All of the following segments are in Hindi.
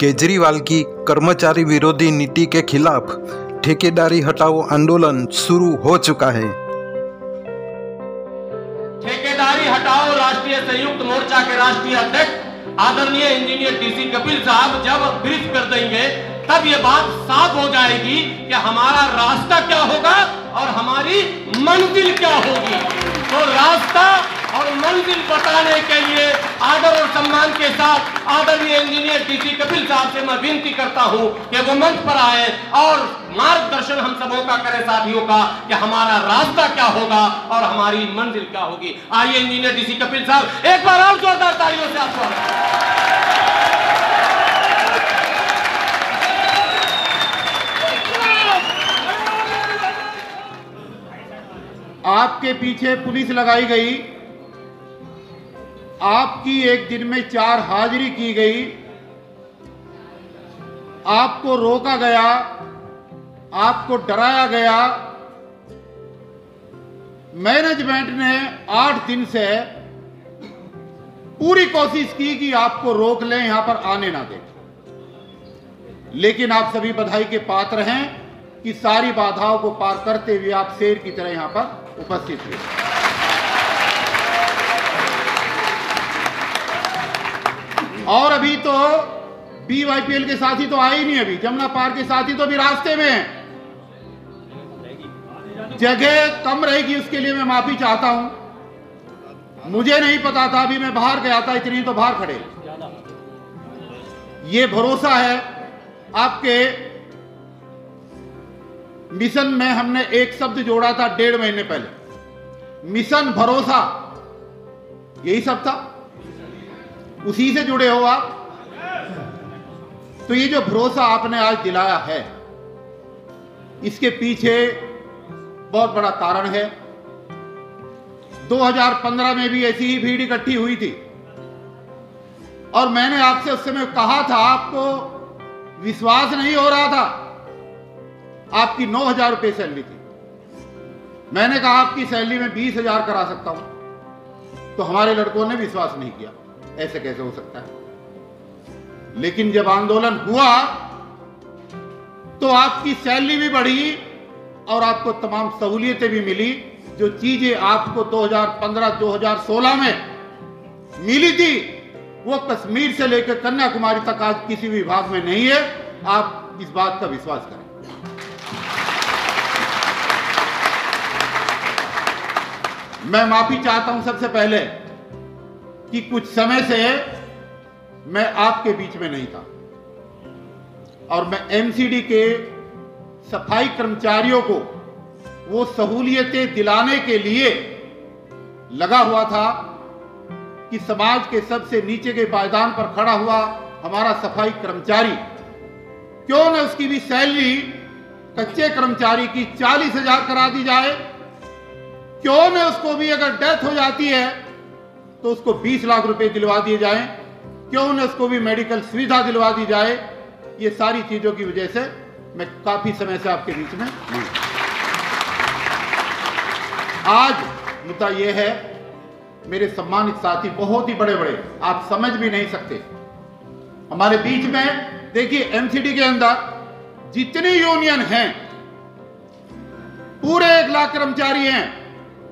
केजरीवाल की कर्मचारी विरोधी नीति के खिलाफ ठेकेदारी हटाओ आंदोलन शुरू हो चुका है। ठेकेदारी हटाओ राष्ट्रीय संयुक्त मोर्चा के राष्ट्रीय अध्यक्ष आदरणीय इंजीनियर डीसी कपिल साहब जब ब्रीफ कर देंगे तब ये बात साफ हो जाएगी कि हमारा रास्ता क्या होगा और हमारी मंजिल क्या होगी। तो रास्ता और मंजिल बताने के लिए आदर और सम्मान के साथ आदरणीय इंजीनियर डीसी कपिल साहब से मैं विनती करता हूं कि वो मंच पर आए और मार्गदर्शन हम सबों का करें साथियों का कि हमारा रास्ता क्या होगा और हमारी मंजिल क्या होगी। आइए इंजीनियर डीसी कपिल साहब, एक बार और जोरदार तालियों से आपको। आपके पीछे पुलिस लगाई गई, आपकी एक दिन में 4 हाजिरी की गई, आपको रोका गया, आपको डराया गया। मैनेजमेंट ने 8 दिन से पूरी कोशिश की कि आपको रोक लें, यहां पर आने ना दें, लेकिन आप सभी बधाई के पात्र हैं कि सारी बाधाओं को पार करते हुए आप शेर की तरह यहां पर उपस्थित हुए। और अभी तो BYPL के साथी तो आए ही नहीं, अभी जमुना पार के साथी तो अभी रास्ते में हैं। जगह कम रहेगी उसके लिए मैं माफी चाहता हूं। मुझे नहीं पता था, अभी मैं बाहर गया था, इतनी तो बाहर खड़े। ये भरोसा है आपके मिशन में हमने एक शब्द जोड़ा था 1.5 महीने पहले, मिशन भरोसा, यही सब था, उसी से जुड़े हो आप। तो ये जो भरोसा आपने आज दिलाया है, इसके पीछे बहुत बड़ा कारण है। 2015 में भी ऐसी ही भीड़ इकट्ठी हुई थी और मैंने आपसे उस समय कहा था, आपको विश्वास नहीं हो रहा था। आपकी 9,000 रुपये सैलरी थी, मैंने कहा आपकी सैलरी में 20,000 करा सकता हूं। तो हमारे लड़कों ने विश्वास नहीं किया, ऐसे कैसे हो सकता है। लेकिन जब आंदोलन हुआ तो आपकी सैलरी भी बढ़ी और आपको तमाम सहूलियतें भी मिली। जो चीजें आपको 2015-2016 में मिली थी, वो कश्मीर से लेकर कन्याकुमारी तक आज किसी विभाग में नहीं है। आप इस बात का विश्वास करें। मैं माफी चाहता हूं सबसे पहले कि कुछ समय से मैं आपके बीच में नहीं था और मैं MCD के सफाई कर्मचारियों को वो सहूलियतें दिलाने के लिए लगा हुआ था कि समाज के सबसे नीचे के पायदान पर खड़ा हुआ हमारा सफाई कर्मचारी, क्यों न उसकी भी सैलरी कच्चे कर्मचारी की 40,000 करा दी जाए। क्यों न उसको भी अगर डेथ हो जाती है तो उसको 20 लाख रुपए दिलवा दिए जाएं। क्यों न उसको भी मेडिकल सुविधा दिलवा दी जाए। ये सारी चीजों की वजह से मैं काफी समय से आपके बीच में नहीं। आज मुद्दा यह है, मेरे सम्मानित साथी बहुत ही बड़े बड़े, आप समझ भी नहीं सकते, हमारे बीच में देखिए MCD के अंदर जितनी यूनियन हैं, पूरे 1 लाख कर्मचारी हैं।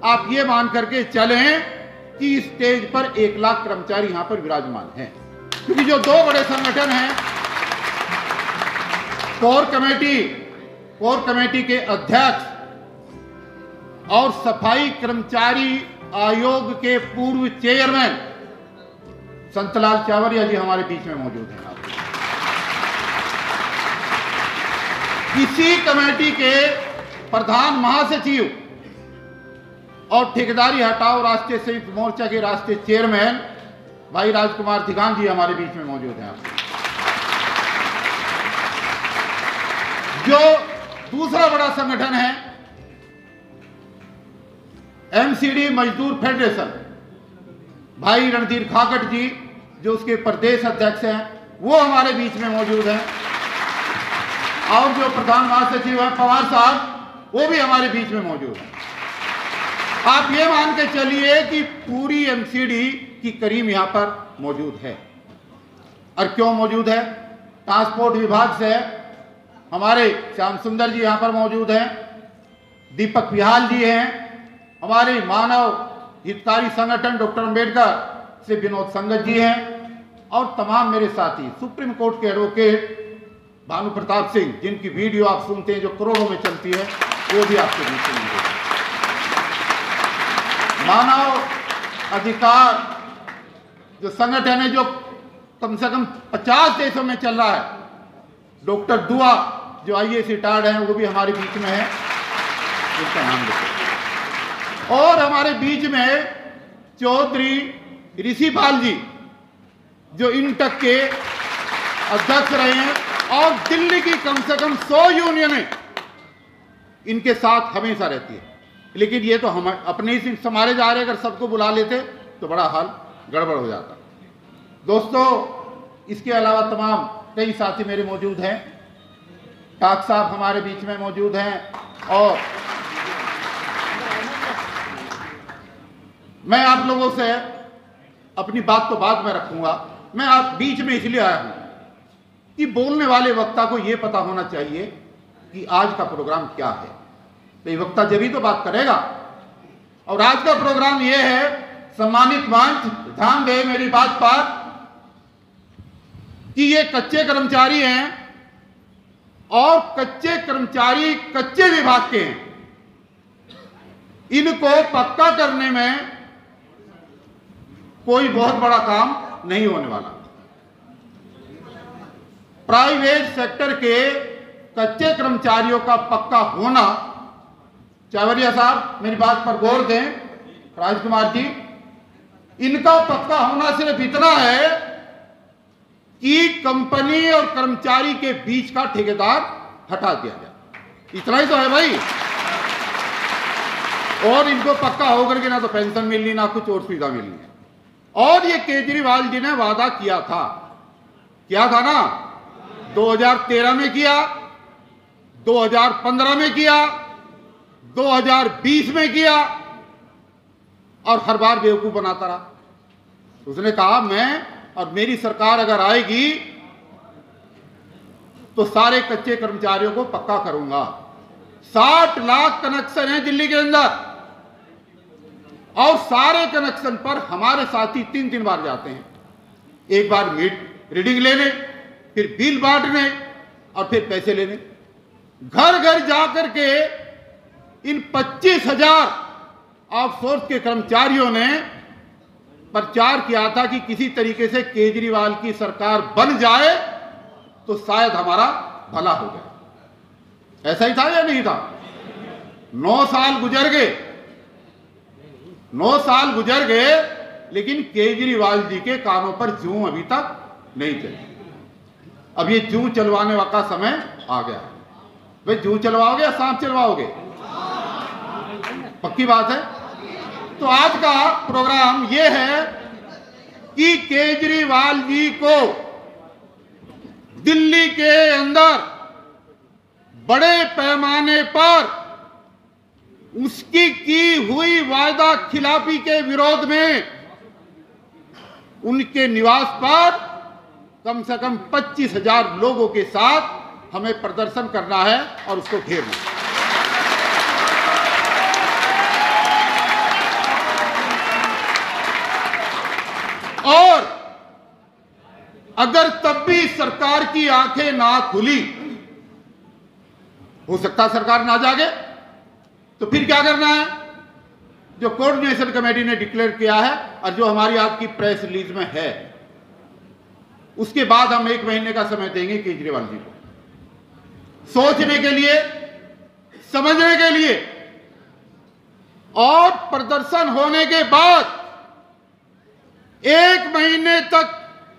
आप ये मान करके चलें कि स्टेज पर 1 लाख कर्मचारी यहां पर विराजमान हैं, क्योंकि जो 2 बड़े संगठन हैं, कोर कमेटी के अध्यक्ष और सफाई कर्मचारी आयोग के पूर्व चेयरमैन संतलाल चावरिया जी हमारे बीच में मौजूद हैं। इसी कमेटी के प्रधान महासचिव और ठेकेदारी हटाओ राष्ट्रीय संयुक्त मोर्चा के राष्ट्रीय चेयरमैन भाई राजकुमार धिगान जी हमारे बीच में मौजूद हैं। जो दूसरा बड़ा संगठन है MCD मजदूर फेडरेशन, भाई रणधीर खाकट जी जो उसके प्रदेश अध्यक्ष हैं, वो हमारे बीच में मौजूद हैं। और जो प्रधान महासचिव हैं पवार साहब, वो भी हमारे बीच में मौजूद हैं। आप ये मान के चलिए कि पूरी MCD की करीब यहां पर मौजूद है। और क्यों मौजूद है? ट्रांसपोर्ट विभाग से हमारे श्याम सुंदर जी यहाँ पर मौजूद हैं, दीपक बिहाल जी हैं, हमारे मानव हितकारी संगठन डॉक्टर अंबेडकर से विनोद संगत जी हैं, और तमाम मेरे साथी सुप्रीम कोर्ट के एडवोकेट भानु प्रताप सिंह, जिनकी वीडियो आप सुनते हैं जो करोड़ों में चलती है, वो भी आपके बीच में मिलेंगे। मानव अधिकार जो संगठन है जो कम से कम 50 देशों में चल रहा है, डॉक्टर दुआ जो IAS रिटायर्ड हैं वो भी हमारे बीच में है, उसका नाम देखो। और हमारे बीच में चौधरी ऋषिपाल जी जो इंटक के अध्यक्ष रहे हैं, और दिल्ली की कम से कम 100 यूनियनें इनके साथ हमेशा रहती है। लेकिन ये तो हम अपने ही संभाले जा रहे, अगर सबको बुला लेते तो बड़ा हाल गड़बड़ हो जाता। दोस्तों, इसके अलावा तमाम कई साथी मेरे मौजूद हैं, टाक साहब हमारे बीच में मौजूद हैं, और मैं आप लोगों से अपनी बात तो बाद में रखूंगा। मैं आप बीच में इसलिए आया हूं कि बोलने वाले वक्ता को यह पता होना चाहिए कि आज का प्रोग्राम क्या है। तो ये वक्ता जब ही तो बात करेगा, और आज का प्रोग्राम यह है, सम्मानित मंच ध्यान दे मेरी बात पर, कि ये कच्चे कर्मचारी हैं, और कच्चे कर्मचारी कच्चे विभाग के हैं। इनको पक्का करने में कोई बहुत बड़ा काम नहीं होने वाला। प्राइवेट सेक्टर के कच्चे कर्मचारियों का पक्का होना, चावरिया साहब मेरी बात पर गौर दें, राजकुमार जी, इनका पक्का होना सिर्फ इतना है कि कंपनी और कर्मचारी के बीच का ठेकेदार हटा दिया जाए। इतना ही तो है भाई। और इनको पक्का होकर के ना तो पेंशन मिलनी, ना कुछ और सुविधा मिलनी है। और ये केजरीवाल जी ने वादा किया था ना, 2013 में किया, 2015 में किया, 2020 में किया, और हर बार बेवकूफ बनाता रहा। उसने कहा मैं और मेरी सरकार अगर आएगी तो सारे कच्चे कर्मचारियों को पक्का करूंगा। 60 लाख कनेक्शन हैं दिल्ली के अंदर, और सारे कनेक्शन पर हमारे साथी 3 बार जाते हैं। एक बार मीट रीडिंग लेने, फिर बिल बांटने, और फिर पैसे लेने। घर घर जाकर के इन 25,000 आउटसोर्स के कर्मचारियों ने प्रचार किया था कि किसी तरीके से केजरीवाल की सरकार बन जाए तो शायद हमारा भला हो जाए। ऐसा ही था या नहीं था? 9 साल गुजर गए, 9 साल गुजर गए, लेकिन केजरीवाल जी के कानों पर जूं अभी तक नहीं चली। अब ये जूं चलवाने का समय आ गया। भाई जूं चलवाओगे या सांप चलवाओगे? पक्की बात है। तो आज का प्रोग्राम यह है कि केजरीवाल जी को दिल्ली के अंदर बड़े पैमाने पर उसकी की हुई वायदा खिलाफी के विरोध में उनके निवास पर कम से कम 25,000 लोगों के साथ हमें प्रदर्शन करना है और उसको घेरना है। और अगर तब भी सरकार की आंखें ना खुली, हो सकता सरकार ना जागे, तो फिर क्या करना है? जो कोऑर्डिनेशन कमेटी ने डिक्लेयर किया है और जो हमारी आज की प्रेस रिलीज में है, उसके बाद हम 1 महीने का समय देंगे केजरीवाल जी को सोचने के लिए, समझने के लिए, और प्रदर्शन होने के बाद 1 महीने तक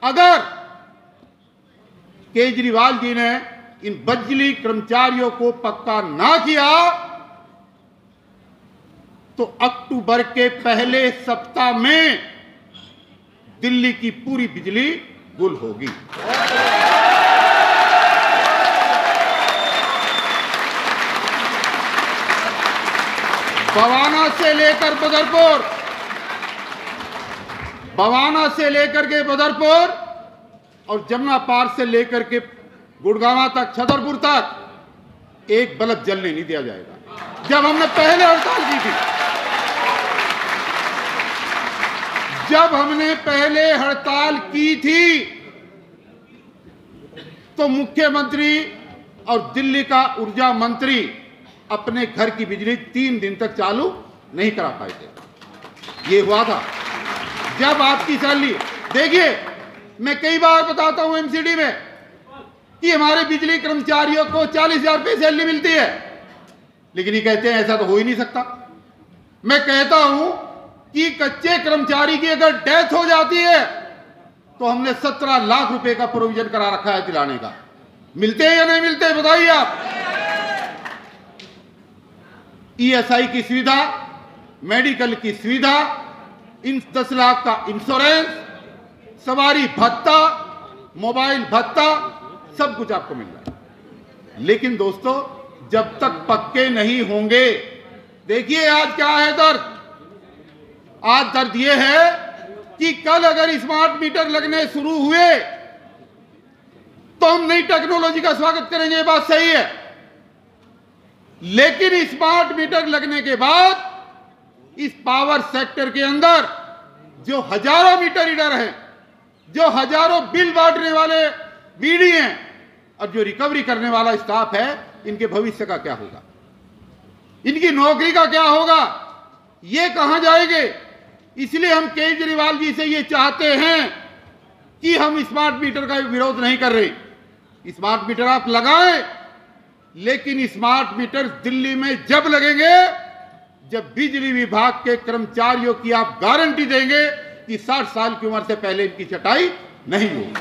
अगर केजरीवाल जी ने इन बिजली कर्मचारियों को पक्का ना किया तो अक्टूबर के पहले सप्ताह में दिल्ली की पूरी बिजली गुल होगी। बवाना से लेकर बदरपुर, बवाना से लेकर के बदरपुर और जमुना पार से लेकर के गुड़गांव तक, छतरपुर तक एक बल्ब जलने नहीं दिया जाएगा। जब हमने पहले हड़ताल की थी, जब हमने पहले हड़ताल की थी, तो मुख्यमंत्री और दिल्ली का ऊर्जा मंत्री अपने घर की बिजली 3 दिन तक चालू नहीं करा पाए थे। ये हुआ था जब आपकी सैलरी, देखिए मैं कई बार बताता हूं एमसीडी में कि हमारे बिजली कर्मचारियों को 40,000 रुपये सैलरी मिलती है, लेकिन ये कहते हैं ऐसा तो हो ही नहीं सकता। मैं कहता हूं कि कच्चे कर्मचारी की अगर डेथ हो जाती है तो हमने 17 लाख रुपए का प्रोविजन करा रखा है दिलाने का। मिलते हैं या नहीं मिलते, बताइए आप। ईएसआई की सुविधा, मेडिकल की सुविधा, इन 10 लाख का इंश्योरेंस, सवारी भत्ता, मोबाइल भत्ता, सब कुछ आपको मिल रहा है। लेकिन दोस्तों, जब तक पक्के नहीं होंगे, देखिए आज क्या है दर्द। आज दर्द यह है कि कल अगर स्मार्ट मीटर लगने शुरू हुए तो हम नई टेक्नोलॉजी का स्वागत करेंगे, ये बात सही है। लेकिन स्मार्ट मीटर लगने के बाद इस पावर सेक्टर के अंदर जो हजारों मीटर रीडर हैं, जो हजारों बिल बांटने वाले बीडी हैं और जो रिकवरी करने वाला स्टाफ है, इनके भविष्य का क्या होगा, इनकी नौकरी का क्या होगा, ये कहां जाएंगे। इसलिए हम केजरीवाल जी से ये चाहते हैं कि हम स्मार्ट मीटर का विरोध नहीं कर रहे। स्मार्ट मीटर आप लगाएं, लेकिन स्मार्ट मीटर दिल्ली में जब लगेंगे जब बिजली विभाग के कर्मचारियों की आप गारंटी देंगे कि 60 साल की उम्र से पहले इनकी छटाई नहीं होगी।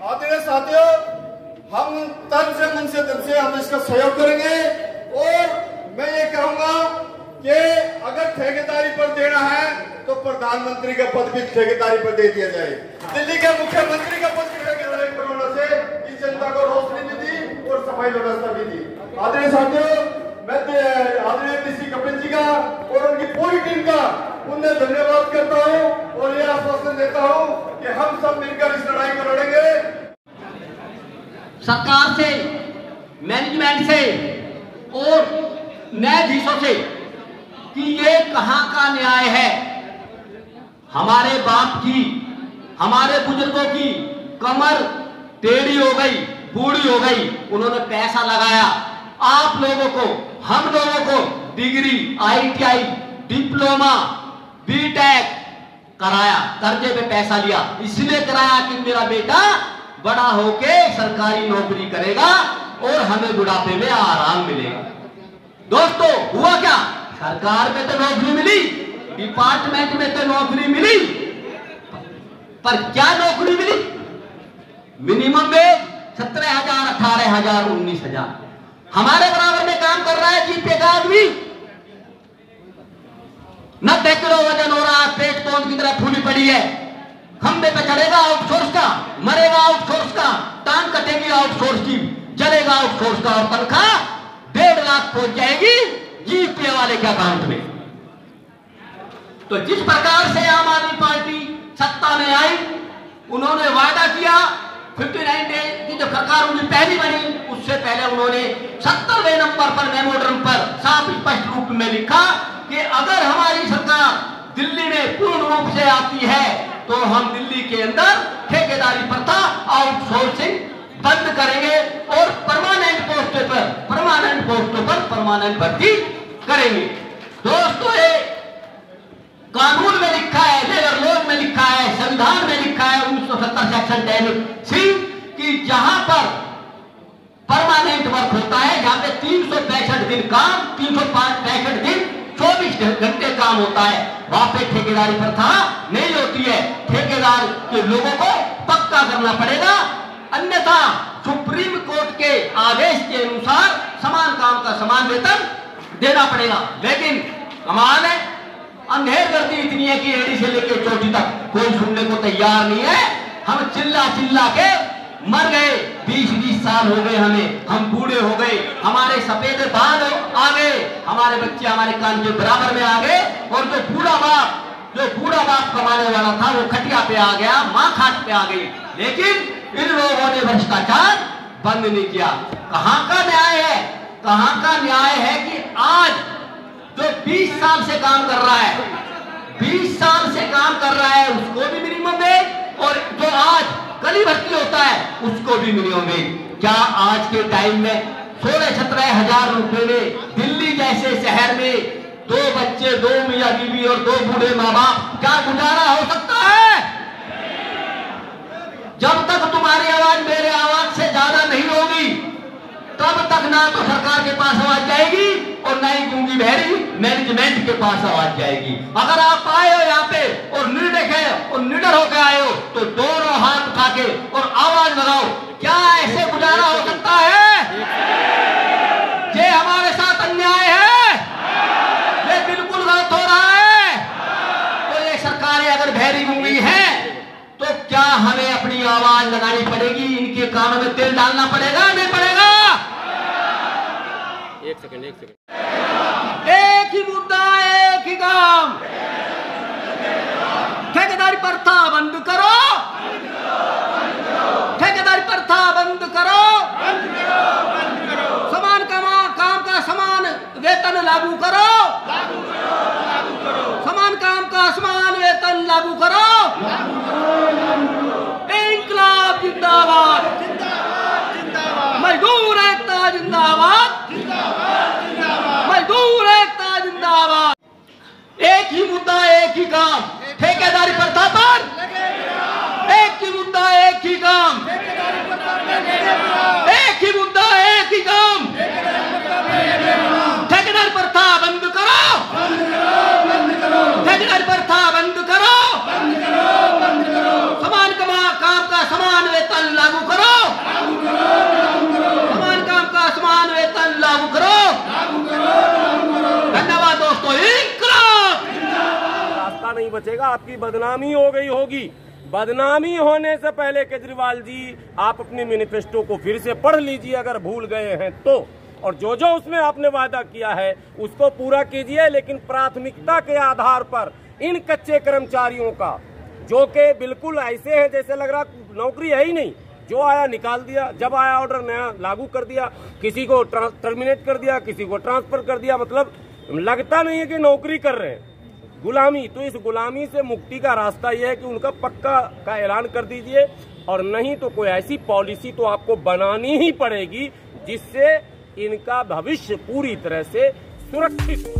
आदरणीय साथियों, हम तन से मन से दिल से हम इसका सहयोग करेंगे। और मैं ये कहूंगा कि अगर ठेकेदारी पर देना है तो प्रधानमंत्री का पद भी ठेकेदारी पर दे दिया जाए। दिल्ली के मुख्यमंत्री का पद भी ठेकेदारी पर होने से इस जनता को रोशनी भी दी और सफाई व्यवस्था भी दी। आदरणीय साथियों, मैं आदरणीय डीसी कपिल जी का और उनकी पूरी टीम का उन्हें धन्यवाद करता हूं और यह आश्वासन देता हूं कि हम सब मिलकर इस लड़ाई को लड़ेंगे। सरकार से, मैनेजमेंट से और न्यायाधीशों से कि ये कहां का न्याय है। हमारे बाप की, हमारे बुजुर्गों की कमर टेढ़ी हो गई, बूढ़ी हो गई, उन्होंने पैसा लगाया। आप लोगों को, हम लोगों को डिग्री, ITI, डिप्लोमा, बीटेक कराया, कर्जे पे पैसा लिया, इसलिए कराया कि मेरा बेटा बड़ा होके सरकारी नौकरी करेगा और हमें बुढ़ापे में आराम मिलेगा। दोस्तों, हुआ क्या? सरकार में तो नौकरी मिली, डिपार्टमेंट में तो नौकरी मिली, पर क्या नौकरी मिली? Minimum wage 17,000, 18,000, 19,000। हमारे बराबर में काम कर रहा है जीपे का आदमी, 90 किलो वजन हो रहा है, पेट पौध की तरह फूली पड़ी है, खंबे पे चढ़ेगा आउटसोर्स का, मरेगा आउटसोर्स का, टांग कटेगी आउटसोर्स की, जलेगा आउटसोर्स का, और तनख्वाह 1.5 लाख पहुंच जाएगी जीपे वाले के अकाउंट में। तो जिस प्रकार से आम आदमी पार्टी सत्ता में आई, उन्होंने वादा किया 59 डे की जो सरकार उनकी पहली बनी, उससे पहले उन्होंने 70वें नंबर पर मेमोरेंडम पर साफ स्पष्ट रूप में लिखा कि अगर हमारी सरकार दिल्ली में पूर्ण रूप से आती है तो हम दिल्ली के अंदर ठेकेदारी प्रथा, आउटसोर्सिंग बंद करेंगे और परमानेंट पोस्टों पर परमानेंट भर्ती करेंगे। दोस्तों, ये कानून में लिखा है, लेबर लॉ में लिखा है, संविधान में लिखा है 1970 सेक्शन 10C कि जहां पर परमानेंट वर्क होता है, जहां पे 365 दिन काम, 365 दिन 24 घंटे काम होता है, वहां पे ठेकेदारी प्रथा नहीं होती है। ठेकेदार के लोगों को पक्का करना पड़ेगा, अन्यथा सुप्रीम कोर्ट के आदेश के अनुसार समान काम का समान वेतन देना पड़ेगा। लेकिन कमाल है, अंधेर गर्दी इतनी है कि एड़ी से लेकर चोटी तक कोई सुनने को तैयार नहीं है। हम चिल्ला चिल्ला के मर गए, 20-20 साल हो गए हमें, हम बूढ़े हो गए, हमारे सफेद बाल आ गए, हमारे बच्चे हमारे कान के बराबर में आ गए, और जो बूढ़ा बाप जो बूढ़ा बाप कमाने वाला था वो खटिया पे आ गया, माँ खाट पे आ गई, लेकिन इन लोगों ने भ्रष्टाचार बंद नहीं किया। कहां का न्याय है, कहां का न्याय है कि आज जो 20 साल से काम कर रहा है, 20 साल से काम कर रहा है उसको भी मिनिमम वेज, और जो आज कल ही भर्ती होता है उसको भी मिनिमम वेज। क्या आज के टाइम में 16-17 हजार रुपए में दिल्ली जैसे शहर में 2 बच्चे, 2 मियां बीवी और 2 बूढ़े माँ बाप, क्या गुजारा हो सकता है? जब तक तुम्हारी आवाज मेरे आवाज से ज्यादा नहीं होगी तब तक ना तो सरकार के पास आवाज जाएगी और ना ही गूंगी बहरी मैनेजमेंट के पास आवाज जाएगी। अगर आप आए हो यहाँ पे और निर्णय है और निडर होकर आए हो तो दोनों हाथ उठा के और आवाज लगाओ। क्या ऐसे गुजारा हो सकता है? ये हमारे साथ अन्याय है, ये बिल्कुल गलत हो रहा है। तो ये सरकारें अगर बहरी गूंगी है तो क्या हमें अपनी आवाज लगानी पड़ेगी, इनके कानों में तेल डालना पड़ेगा, नहीं पड़ेगा? एक सेकंड। एक ही मुद्दा, एक ही काम, ठेकेदारी प्रथा बंद करो, ठेकेदारी प्रथा बंद करो, समान काम का समान वेतन लागू करो, समान काम का समान वेतन लागू करो। इंकलाब जिंदाबाद, मजदूर एकता जिंदाबाद, मजदूर एकता जिंदाबाद। एक ही मुद्दा, एक ही काम, ठेकेदारी प्रथा पर एक ही मुद्दा, एक ही काम, एक ही मुद्दा, एक ही काम, ठेकेदारी प्रथा बंद करो, ठेकेदारी प्रथा बंद करो, समान काम का समान वेतन लागू करो, समान काम का समान वेतन लागू करो। धन्यवाद दोस्तों। रास्ता नहीं बचेगा, आपकी बदनामी हो गई होगी। बदनामी होने से पहले केजरीवाल जी आप अपने मैनिफेस्टो को फिर से पढ़ लीजिए अगर भूल गए हैं तो, और जो जो उसमें आपने वादा किया है उसको पूरा कीजिए, लेकिन प्राथमिकता के आधार पर इन कच्चे कर्मचारियों का, जो कि बिल्कुल ऐसे हैं जैसे लग रहा नौकरी है ही नहीं, जो आया निकाल दिया, जब आया ऑर्डर नया लागू कर दिया, किसी को टर्मिनेट कर दिया, किसी को ट्रांसफर कर दिया, मतलब लगता नहीं है कि नौकरी कर रहे हैं, गुलामी। तो इस गुलामी से मुक्ति का रास्ता यह है कि उनका पक्का का ऐलान कर दीजिए, और नहीं तो कोई ऐसी पॉलिसी तो आपको बनानी ही पड़ेगी जिससे इनका भविष्य पूरी तरह से सुरक्षित हो।